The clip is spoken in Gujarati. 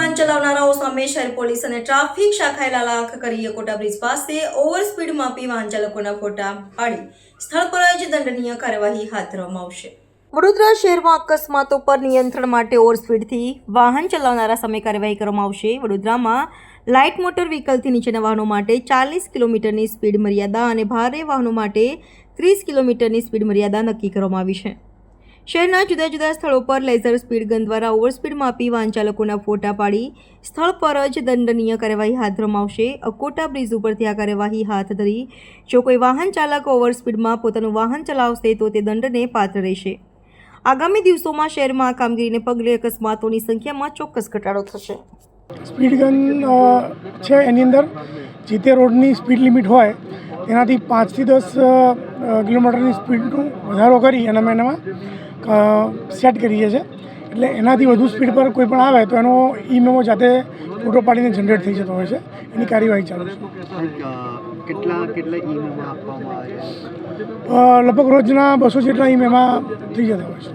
વાહન ચલાવનારાઓ સામે શહેર પોલીસ અને ટ્રાફિક શાખાએ લાલાખ કરી અકોટા બ્રિજ પાસે ઓવર સ્પીડ માપી વાહન ચાલકોના ફોટા પાડી સ્થળ પર જ દંડનીય કાર્યવાહી હાથ ધરવામાં આવશે। વડોદરા શહેરમાં અકસ્માતો પર નિયંત્રણ માટે ઓવર સ્પીડથી વાહન ચલાવનારા સામે કાર્યવાહી કરવામાં આવશે। વડોદરામાં લાઇટ મોટર વ્હીકલથી નીચેના વાહનો માટે 40 કિલોમીટરની સ્પીડ મર્યાદા અને ભારે વાહનો માટે 30 કિલોમીટરની સ્પીડ મર્યાદા નક્કી કરવામાં આવી છે। શહેરના જુદા જુદા સ્થળો પર લેઝર સ્પીડ ગન દ્વારા ઓવર સ્પીડ માપી વાહન ચાલકોના ફોટા પાડી સ્થળ પર જ દંડનીય કાર્યવાહી હાથ ધરવામાં આવશે। અકોટા બ્રિજ ઉપરથી આ કાર્યવાહી હાથ ધરી જો કોઈ વાહન ચાલક ઓવર સ્પીડમાં પોતાનું વાહન ચલાવશે તો તે દંડને પાત્ર રહેશે। આગામી દિવસોમાં શહેરમાં આ કામગીરીને પગલે અકસ્માતોની સંખ્યામાં ચોક્કસ ઘટાડો થશે। સ્પીડ ગન છે એની અંદર જે તે રોડની સ્પીડ લિમિટ હોય તેનાથી 5 થી 10 કિલોમીટરની સ્પીડનો વધારો કરી અને અમે એનામાં સેટ કરીએ છીએ। એટલે એનાથી વધુ સ્પીડ પર કોઈ પણ આવે તો એનો ઈ-મેમો જાતે ફોટો પાડીને જનરેટ થઈ જતો હોય છે। એની કાર્યવાહી ચાલુ છે। કેટલા ઈ-મેમો આપવામાં આવે છે? લગભગ રોજના 200 જેટલા ઈ-મેમો થઈ જતા હોય છે।